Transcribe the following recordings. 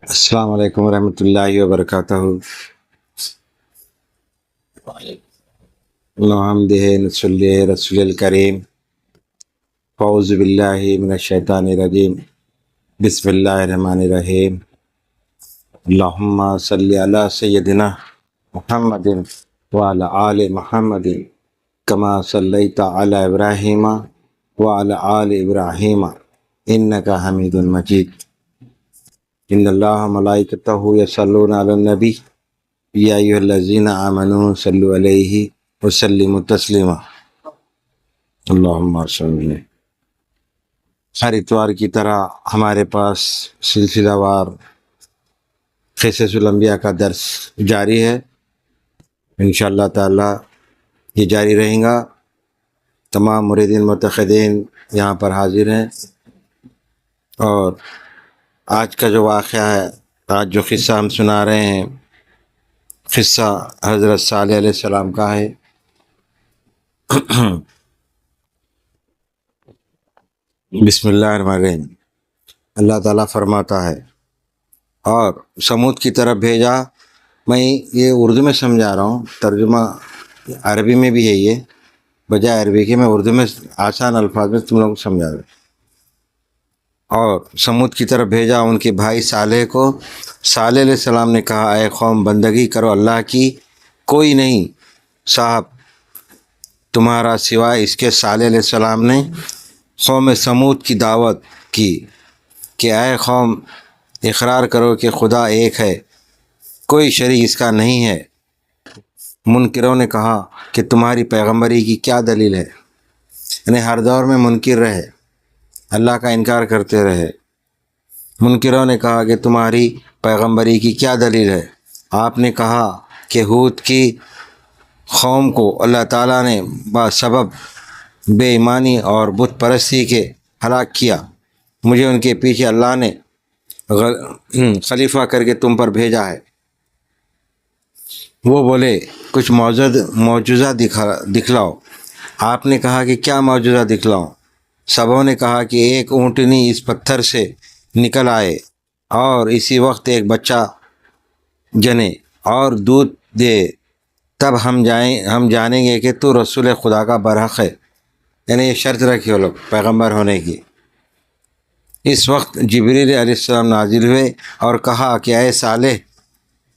السلام علیکم ورحمۃ اللہ وبرکاتہ۔ الحمد نصلی رسول الکریم، اعوذ باللہ من الشیطان الرجیم، بسم اللہ الرحمن الرحیم۔ اللہم صلی علی سیدنا محمد وعلی آل محمد کما صلیت علی ابراہیم وعلی آل ابراہیم انک حمید مجید۔ ان اللہ ملائکتہ یصلون علی النبی یا ایھا الذین آمنوا صلوا علیہ وسلموا تسلیما۔ اللہم صلی۔ ہر اتوار کی طرح ہمارے پاس سلسلہ وار قصص الانبیاء کا درس جاری ہے، انشاءاللہ تعالی یہ جاری رہیں گا۔ تمام مریدین متقدین یہاں پر حاضر ہیں، اور آج کا جو واقعہ ہے، آج جو قصہ ہم سنا رہے ہیں، قصہ حضرت صالح علیہ السلام کا ہے۔ بسم اللہ الرحمن الرحیم۔ اللہ تعالیٰ فرماتا ہے، اور سمود کی طرف بھیجا۔ میں یہ اردو میں سمجھا رہا ہوں، ترجمہ عربی میں بھی ہے، یہ بجائے عربی کے میں اردو میں آسان الفاظ میں تم لوگوں کو سمجھا رہا ہوں۔ اور سمود کی طرف بھیجا ان کے بھائی صالح کو۔ صالح علیہ السلام نے کہا، اے قوم، بندگی کرو اللہ کی، کوئی نہیں صاحب تمہارا سوائے اس کے۔ صالح علیہ السلام نے قوم سمود کی دعوت کی کہ اے قوم، اقرار کرو کہ خدا ایک ہے، کوئی شریک اس کا نہیں ہے۔ منکروں نے کہا کہ تمہاری پیغمبری کی کیا دلیل ہے؟ یعنی ہر دور میں منکر رہے، اللہ کا انکار کرتے رہے۔ منکروں نے کہا کہ تمہاری پیغمبری کی کیا دلیل ہے؟ آپ نے کہا کہ ہود کی قوم کو اللہ تعالیٰ نے بسبب بے ایمانی اور بت پرستی کے ہلاک کیا، مجھے ان کے پیچھے اللہ نے خلیفہ کر کے تم پر بھیجا ہے۔ وہ بولے کچھ معجزہ دکھلاؤ۔ آپ نے کہا کہ کیا معجزہ دکھلاؤں؟ سبوں نے کہا کہ ایک اونٹنی اس پتھر سے نکل آئے اور اسی وقت ایک بچہ جنے اور دودھ دے، تب ہم جانیں گے کہ تو رسول خدا کا برحق ہے۔ یعنی یہ شرط رکھی وہ لوگ پیغمبر ہونے کی۔ اس وقت جبریل علیہ السلام نازل ہوئے اور کہا کہ اے صالح،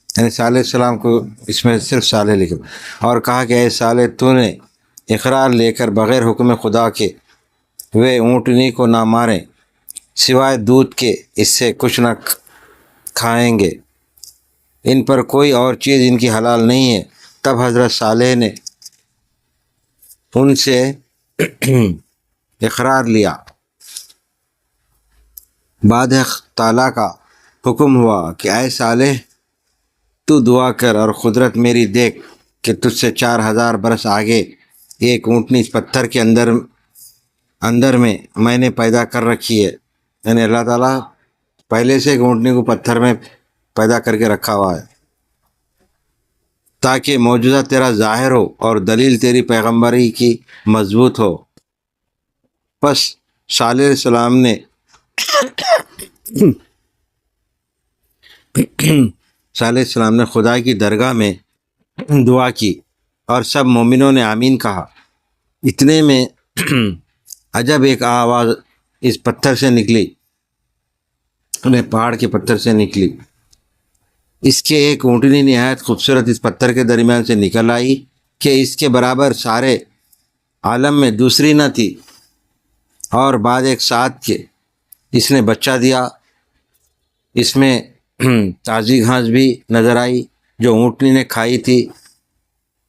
یعنی صالح علیہ السلام کو اس میں صرف صالح لکھو، اور کہا کہ اے صالح، تو نے اقرار لے کر بغیر حکم خدا کے وہ اونٹنی کو نہ ماریں سوائے دودھ کے، اس سے کچھ نہ کھائیں گے، ان پر کوئی اور چیز ان کی حلال نہیں ہے۔ تب حضرت صالح نے ان سے اقرار لیا۔ بعد تعالیٰ کا حکم ہوا کہ اے صالح، تو دعا کر اور قدرت میری دیکھ کہ تجھ سے 4000 برس آگے ایک اونٹنی اس پتھر کے اندر میں نے پیدا کر رکھی ہے۔ یعنی اللہ تعالیٰ پہلے سے ایک اونٹنی کو پتھر میں پیدا کر کے رکھا ہوا ہے، تاکہ معجزہ تیرا ظاہر ہو اور دلیل تیری پیغمبری کی مضبوط ہو۔ پس صالح علیہ السلام نے خدا کی درگاہ میں دعا کی اور سب مومنوں نے آمین کہا۔ اتنے میں عجب ایک آواز اس پتھر سے نکلی، پہاڑ کے پتھر سے نکلی۔ اس کے ایک اونٹنی نہایت خوبصورت اس پتھر کے درمیان سے نکل آئی کہ اس کے برابر سارے عالم میں دوسری نہ تھی، اور بعد ایک ساتھ کے اس نے بچہ دیا۔ اس میں تازی گھاس بھی نظر آئی جو اونٹنی نے کھائی تھی،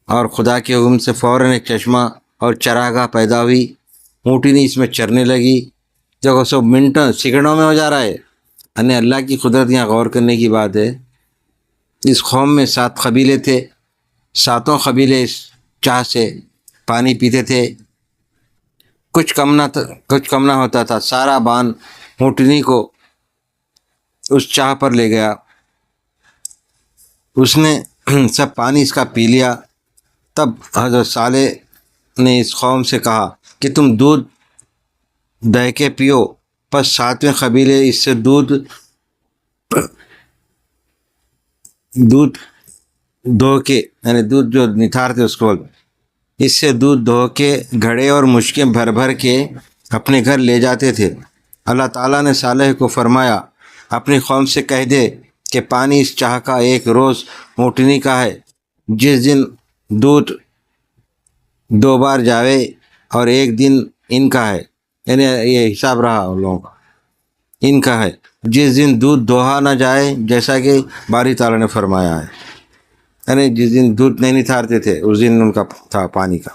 اور خدا کے حکم سے فوراً ایک چشمہ اور چراگاہ پیدا ہوئی۔ اونٹنی اس میں چرنے لگی۔ جب سب منٹوں سیکنڈوں میں ہو جا رہا ہے، یعنی اللہ کی قدرت یہاں غور کرنے کی بات ہے۔ اس قوم میں 7 قبیلے تھے، 7 قبیلے اس چاہ سے پانی پیتے تھے، کچھ کم نہ ہوتا تھا۔ سارا بان اونٹنی کو اس چاہ پر لے گیا، اس نے سب پانی اس کا پی لیا۔ تب حضرت صالح نے اس قوم سے کہا کہ تم دودھ دہ کے پیو۔ پس 7ویں قبیلے اس سے دودھ دودھ دھو کے یعنی دودھ جو نتھارتے اس کو بولتے، اس سے دودھ دھو کے گھڑے اور مشکیں بھر بھر کے اپنے گھر لے جاتے تھے۔ اللہ تعالیٰ نے صالح کو فرمایا اپنی قوم سے کہہ دے کہ پانی اس چاہ کا ایک روز اونٹنی کا ہے، جس دن دودھ 2 بار جاوے، اور ایک دن ان کا ہے، یعنی یہ حساب رہا ان لوگوں کا، ان کا ہے جس دن دودھ دوہا نہ جائے، جیسا کہ باری تعالیٰ نے فرمایا ہے، یعنی جس دن دودھ نہیں نتھارتے تھے اس دن ان کا تھا پانی کا۔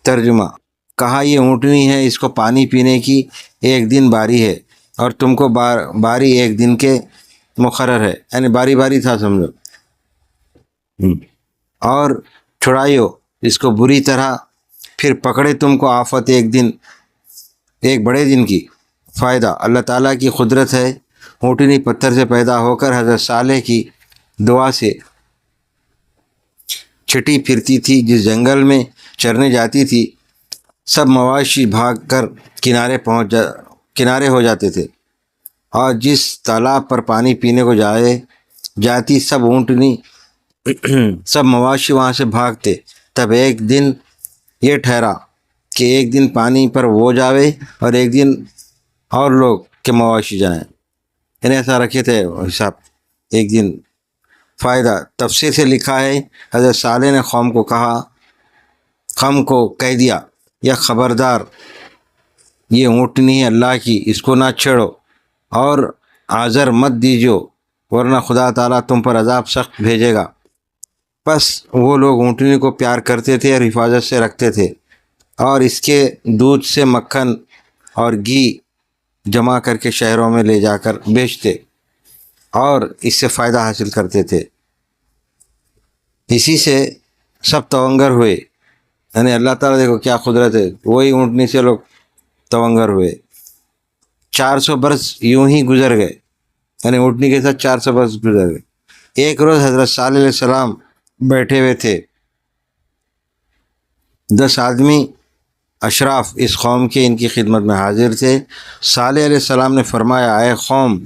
ترجمہ: کہا یہ اونٹنی ہے، اس کو پانی پینے کی ایک دن باری ہے، اور تم کو باری ایک دن کے مقرر ہے، یعنی باری باری تھا سمجھو۔ اور چھڑائیو اس کو بری طرح، پھر پکڑے تم کو آفت ایک دن، ایک بڑے دن کی۔ فائدہ: اللہ تعالیٰ کی قدرت ہے، اونٹنی پتھر سے پیدا ہو کر حضرت صالح کی دعا سے چھٹی پھرتی تھی۔ جس جنگل میں چرنے جاتی تھی سب مواشی بھاگ کر کنارے ہو جاتے تھے، اور جس تالاب پر پانی پینے کو جاتی سب اونٹنی سب مواشی وہاں سے بھاگتے۔ تب ایک دن یہ ٹھہرا کہ ایک دن پانی پر وہ جاوے اور ایک دن اور لوگ کے مواشی جائیں، یعنی ایسا رکھے تھے حساب ایک دن۔ فائدہ: تفسیر سے لکھا ہے حضرت صالح نے قوم کو کہہ دیا یا خبردار، یہ اونٹنی ہے اللہ کی، اس کو نہ چھیڑو اور آزر مت دیجو، ورنہ خدا تعالیٰ تم پر عذاب سخت بھیجے گا۔ پس وہ لوگ اونٹنی کو پیار کرتے تھے اور حفاظت سے رکھتے تھے، اور اس کے دودھ سے مکھن اور گھی جمع کر کے شہروں میں لے جا کر بیچتے اور اس سے فائدہ حاصل کرتے تھے۔ اسی سے سب تونگر ہوئے، یعنی اللہ تعالیٰ دیکھو کیا قدرت ہے، وہی اونٹنی سے لوگ تونگر ہوئے۔ 400 برس یوں ہی گزر گئے، یعنی اونٹنی کے ساتھ 400 برس گزر گئے۔ ایک روز حضرت صالح علیہ السلام بیٹھے ہوئے تھے، 10 آدمی اشراف اس قوم کے ان کی خدمت میں حاضر تھے۔ صالح علیہ السلام نے فرمایا اے قوم،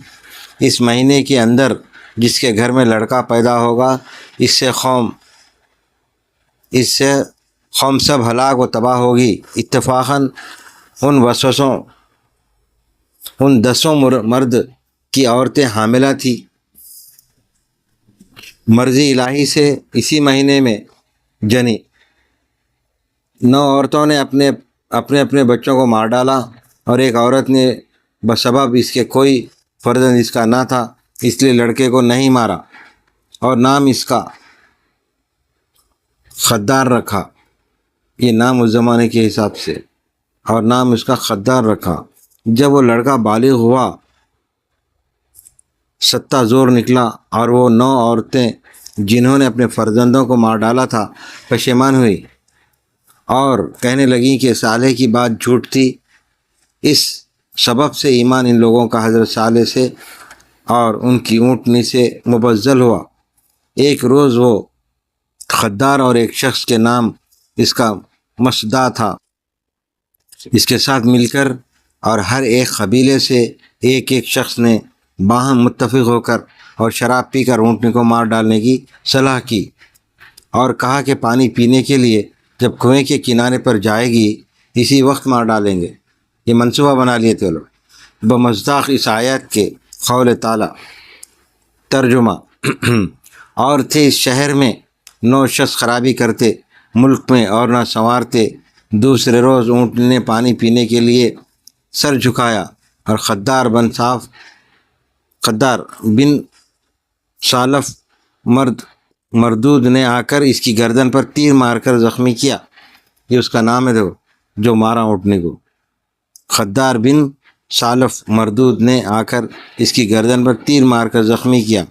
اس مہینے کے اندر جس کے گھر میں لڑکا پیدا ہوگا اس سے قوم سب ہلاک و تباہ ہوگی۔ اتفاقاً ان 10 مرد کی عورتیں حاملہ تھیں۔ مرضی الہی سے اسی مہینے میں جنی 9 عورتوں نے اپنے بچوں کو مار ڈالا، اور ایک عورت نے بسبب اس کے کوئی فرزند اس کا نہ تھا اس لیے لڑکے کو نہیں مارا، اور نام اس کا خدار رکھا، یہ نام اس زمانے کے حساب سے، اور نام اس کا خدار رکھا۔ جب وہ لڑکا بالغ ہوا، 7 زور نکلا، اور وہ 9 عورتیں جنہوں نے اپنے فرزندوں کو مار ڈالا تھا پشیمان ہوئی اور کہنے لگیں کہ صالح کی بات جھوٹ تھی۔ اس سبب سے ایمان ان لوگوں کا حضرت صالح سے اور ان کی اونٹنی سے مبذل ہوا۔ ایک روز وہ خدار اور ایک شخص کے نام اس کا مسدا تھا، اس کے ساتھ مل کر اور ہر ایک قبیلے سے ایک شخص نے باہم متفق ہو کر اور شراب پی کر اونٹنی کو مار ڈالنے کی صلاح کی، اور کہا کہ پانی پینے کے لیے جب کنویں کے کنارے پر جائے گی اسی وقت مار ڈالیں گے۔ یہ منصوبہ بنا لیے تھے لوگ بمصداق اس آیت کے قول تعالی۔ ترجمہ: اور تھے اس شہر میں 9 شخص خرابی کرتے ملک میں اور نہ سنوارتے۔ دوسرے روز اونٹنی نے پانی پینے کے لیے سر جھکایا، اور خدار بن سالف مردود نے آ کر اس کی گردن پر تیر مار کر زخمی کیا۔ یہ اس کا نام ہے جو مارا اونٹنی کو۔ خدار بن سالف مردود نے آ کر اس کی گردن پر تیر مار کر زخمی کیا۔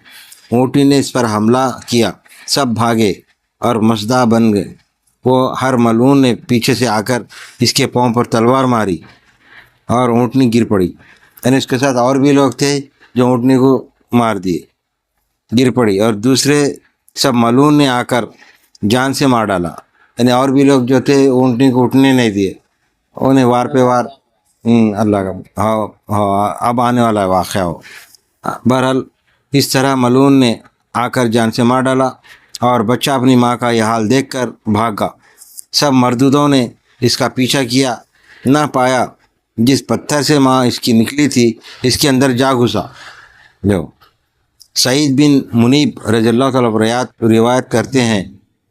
اونٹنی نے اس پر حملہ کیا، سب بھاگے اور مسدا بن گئے۔ وہ ہر ملعون نے پیچھے سے آ کر اس کے پاؤں پر تلوار ماری اور اونٹنی گر پڑی، یعنی اس کے ساتھ اور بھی لوگ تھے جو اونٹنی کو مار دیے، گر پڑی، اور دوسرے سب ملعون نے آ کر جان سے مار ڈالا، یعنی اور بھی لوگ جو تھے اونٹنی کو اٹھنے نہیں دیے، انہیں وار پہ وار اللہ کا اب آنے والا واقعہ ہو۔ بہرحال اس طرح ملعون نے آ کر جان سے مار ڈالا اور بچہ اپنی ماں کا یہ حال دیکھ کر بھاگا۔ سب مردودوں نے اس کا پیچھا کیا، نہ پایا، جس پتھر سے ماں اس کی نکلی تھی اس کے اندر جا گھسا۔ جو سعید بن منیب رضی اللہ تعالیٰ روایت کرتے ہیں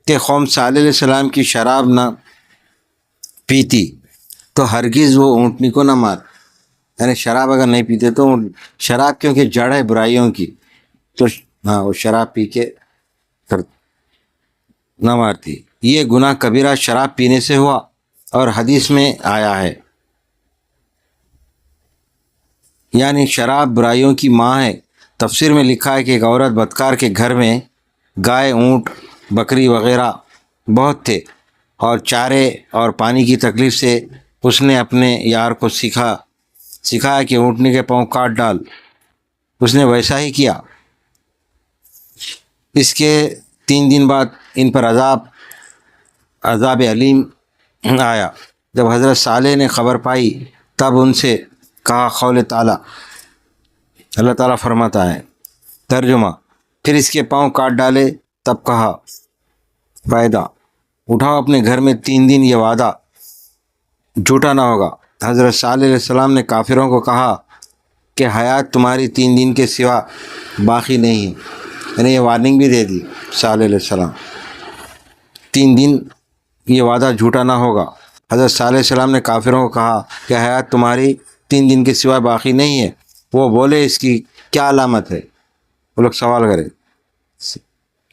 کہ قوم صالح علیہ السلام کی شراب نہ پیتی تو ہرگز وہ اونٹنی کو نہ مار، یعنی شراب اگر نہیں پیتے تو شراب کیونکہ جڑ ہے برائیوں کی، تو ہاں وہ شراب پی کے نہ مارتی۔ یہ گناہ کبیرہ شراب پینے سے ہوا، اور حدیث میں آیا ہے یعنی شراب برائیوں کی ماں ہے۔ تفسیر میں لکھا ہے کہ ایک عورت بدکار کے گھر میں گائے، اونٹ، بکری وغیرہ بہت تھے، اور چارے اور پانی کی تکلیف سے اس نے اپنے یار کو سکھایا کہ اونٹنی کے پاؤں کاٹ ڈال۔ اس نے ویسا ہی کیا۔ اس کے 3 دن بعد ان پر عذاب علیم آیا۔ جب حضرت صالح نے خبر پائی تب ان سے کہا، قول تعالیٰ، اللہ تعالیٰ فرماتا ہے، ترجمہ، پھر اس کے پاؤں کاٹ ڈالے۔ تب کہا، فائدہ اٹھاؤ اپنے گھر میں 3 دن، یہ وعدہ جھوٹا نہ ہوگا۔ حضرت صالح علیہ السلام نے کافروں کو کہا کہ حیات تمہاری 3 دن کے سوا باقی نہیں ہے، یعنی یہ وارننگ بھی دے دی صالح علیہ السلام، 3 دن یہ وعدہ جھوٹا نہ ہوگا۔ حضرت صالح علیہ السلام نے کافروں کو کہا کہ حیات تمہاری 3 دن کے سوا باقی نہیں ہے۔ وہ بولے، اس کی کیا علامت ہے؟ وہ لوگ سوال کرے،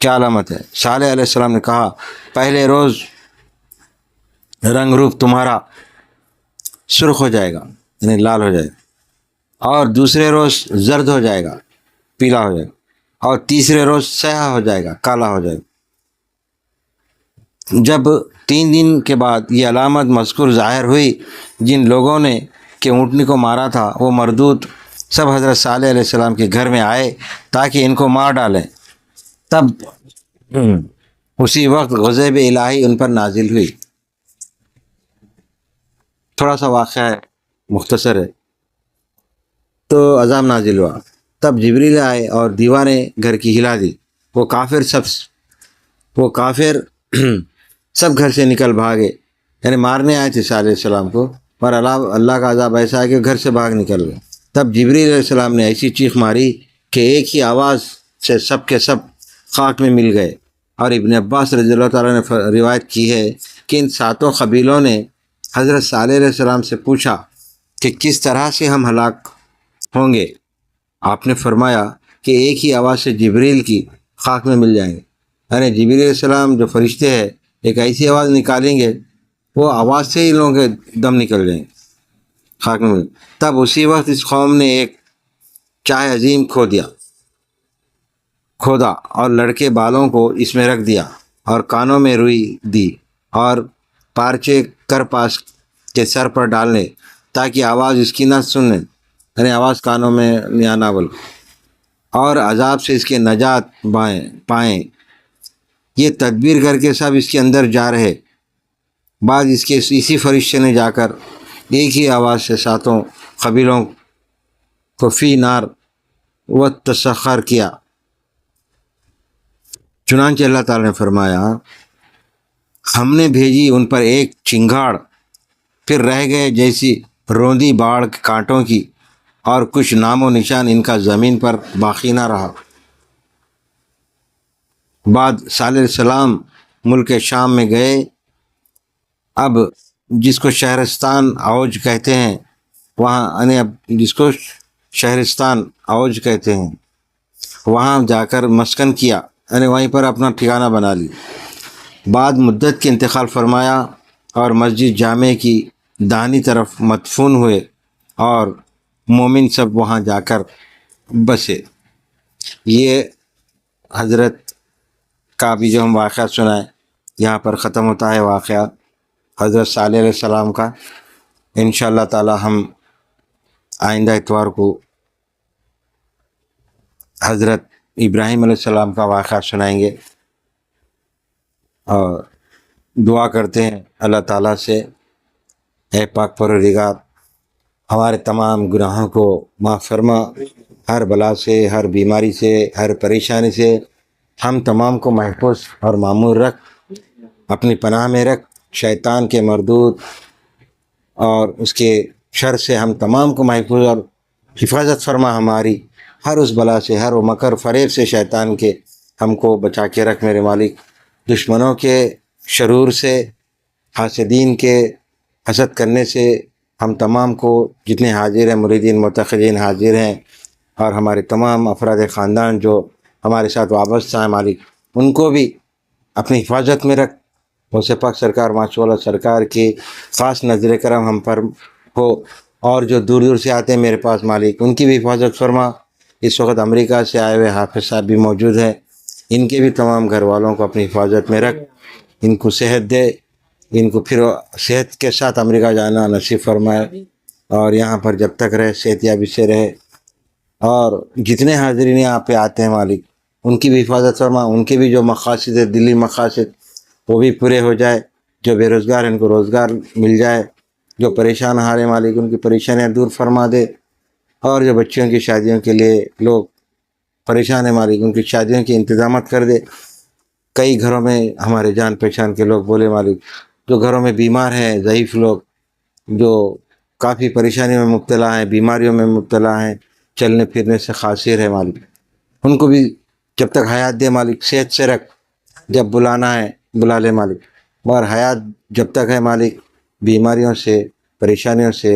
کیا علامت ہے؟ صالح علیہ السلام نے کہا، پہلے روز رنگ روپ تمہارا سرخ ہو جائے گا، یعنی لال ہو جائے گا، اور دوسرے روز زرد ہو جائے گا، پیلا ہو جائے گا، اور تیسرے روز سیاہ ہو جائے گا، کالا ہو جائے گا۔ جب 3 دن کے بعد یہ علامت مذکور ظاہر ہوئی، جن لوگوں نے کہ اونٹنی کو مارا تھا وہ مردود سب حضرت صالح علیہ السلام کے گھر میں آئے تاکہ ان کو مار ڈالیں۔ تب اسی وقت غضب الہی ان پر نازل ہوئی۔ تھوڑا سا واقعہ ہے، مختصر ہے۔ تو عذاب نازل ہوا، تب جبریل آئے اور دیواریں گھر کی ہلا دی۔ وہ کافر سب گھر سے نکل بھاگے، یعنی مارنے آئے تھے صالح علیہ السلام کو، پر اللہ کا عذاب ایسا ہے کہ گھر سے بھاگ نکل گئے۔ تب جبریل علیہ السلام نے ایسی چیخ ماری کہ ایک ہی آواز سے سب کے سب خاک میں مل گئے۔ اور ابن عباس رضی اللہ تعالیٰ نے روایت کی ہے کہ ان 7 قبیلوں نے حضرت صالح علیہ السلام سے پوچھا کہ کس طرح سے ہم ہلاک ہوں گے؟ آپ نے فرمایا کہ ایک ہی آواز سے جبریل کی خاک میں مل جائیں گے، یعنی جبریل علیہ السلام جو فرشتے ہیں ایک ایسی آواز نکالیں گے، وہ آواز سے ہی لوگوں کے دم نکل جائیں گے، خاک میں مل۔ تب اسی وقت اس قوم نے ایک چاہ عظیم کھودا اور لڑکے بالوں کو اس میں رکھ دیا اور کانوں میں روئی دی اور پارچے کرپاس کے سر پر ڈالنے تاکہ آواز اس کی نہ سنیں، یعنی آواز کانوں میں نہ بول، اور عذاب سے اس کے نجات پائیں۔ یہ تدبیر کر کے سب اس کے اندر جا رہے۔ بعد اس کے اسی فرشتے نے جا کر ایک ہی آواز سے 7 قبیلوں کو فی نار و تسخر کیا۔ چنانچہ اللہ تعالیٰ نے فرمایا، ہم نے بھیجی ان پر ایک چنگاڑ، پھر رہ گئے جیسی روندی باڑ کے کانٹوں کی، اور کچھ نام و نشان ان کا زمین پر باقی نہ رہا۔ بعد صالح علیہ السلام ملک شام میں گئے۔ اب جس کو شہرستان اوج کہتے ہیں وہاں جا کر مسکن کیا، یعنی وہیں پر اپنا ٹھکانہ بنا لی۔ بعد مدت کے انتقال فرمایا اور مسجد جامع کی داہنی طرف مدفون ہوئے، اور مومن سب وہاں جا کر بسے۔ یہ حضرت کا بھی جو ہم واقعہ سنائے یہاں پر ختم ہوتا ہے واقعہ حضرت صالح علیہ السلام کا۔ انشاءاللہ تعالی ہم آئندہ اتوار کو حضرت ابراہیم علیہ السلام کا واقعہ سنائیں گے، اور دعا کرتے ہیں اللہ تعالیٰ سے، اے پاک پروردگار ہمارے تمام گناہوں کو معاف فرما، ہر بلا سے، ہر بیماری سے، ہر پریشانی سے ہم تمام کو محفوظ اور معمور رکھ، اپنی پناہ میں رکھ، شیطان کے مردود اور اس کے شر سے ہم تمام کو محفوظ اور حفاظت فرما، ہماری ہر اس بلا سے، ہر وہ مکر فریب سے شیطان کے ہم کو بچا کے رکھ میرے مالک، دشمنوں کے شرور سے، حاسدین کے حسد کرنے سے ہم تمام کو، جتنے حاضر ہیں مریدین متقدین حاضر ہیں، اور ہمارے تمام افراد خاندان جو ہمارے ساتھ وابستہ ہیں مالک، ان کو بھی اپنی حفاظت میں رکھ۔ غوث پاک سرکار ماشاء اللہ سرکار کی خاص نظر کرم ہم پر ہو، اور جو دور دور سے آتے ہیں میرے پاس مالک، ان کی بھی حفاظت فرما۔ اس وقت امریکہ سے آئے ہوئے حافظ صاحب بھی موجود ہیں، ان کے بھی تمام گھر والوں کو اپنی حفاظت میں رکھ، ان کو صحت دے، ان کو پھر صحت کے ساتھ امریکہ جانا نصیب فرمائے، اور یہاں پر جب تک رہے صحت یابی سے رہے، اور جتنے حاضرین یہاں پہ آتے ہیں مالک، ان کی بھی حفاظت فرما، ان کے بھی جو مقاصد ہے دلی مقاصد وہ بھی پورے ہو جائے، جو بے روزگار ہیں ان کو روزگار مل جائے، جو پریشان ہارے مالک ان کی پریشانیاں دور فرما دے، اور جو بچیوں کی شادیوں کے لیے لوگ پریشان ہیں مالک ان کی شادیوں کے انتظامات کر دے۔ کئی گھروں میں ہمارے جان پہچان کے لوگ بولے مالک، جو گھروں میں بیمار ہیں، ضعیف لوگ جو کافی پریشانیوں میں مبتلا ہیں، بیماریوں میں مبتلا ہیں، چلنے پھرنے سے قاصر ہے مالک، ان کو بھی جب تک حیات دے مالک صحت سے رکھ، جب بلانا ہے بلا لے مالک، مگر حیات جب تک ہے مالک بیماریوں سے، پریشانیوں سے،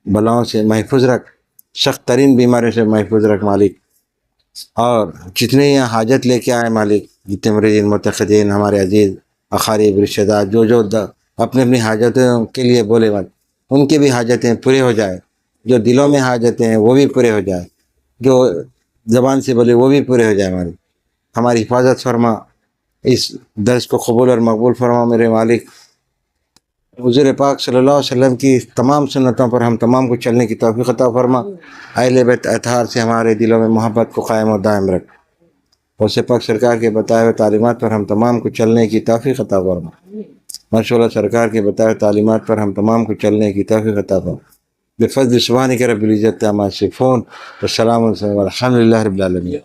بلاؤں سے محفوظ رکھ، سخت ترین بیماریوں سے محفوظ رکھ مالک۔ اور جتنے یہاں حاجت لے کے آئے مالک، جتنے مریدین متقدین ہمارے عزیز اقارب رشتہ دار جو اپنی اپنی حاجتوں کے لیے بولے مالک، ان کی بھی حاجتیں پورے ہو جائے، جو دلوں میں حاجتیں ہیں وہ بھی پورے ہو جائے، جو زبان سے بولے وہ بھی پورے ہو جائے مالک۔ ہماری حفاظت فرما، اس درس کو قبول اور مقبول فرما میرے مالک۔ حضور پاک صلی اللہ علیہ وسلم کی تمام سنتوں پر ہم تمام کو چلنے کی توفیق عطا فرما، اہل بیت اطہار سے ہمارے دلوں میں محبت کو قائم و دائم رکھ، غوث پاک سرکار کے بتائے ہوئے تعلیمات پر ہم تمام کو چلنے کی توفیق عطا فرما، ماشاء اللہ سرکار کے بتائے ہوئے تعلیمات پر ہم تمام کو چلنے کی توفیق عطا فرما، بفضل سبحانک رب العزت عما یصفون، والسلام علیکم والحمد للہ رب العالمین۔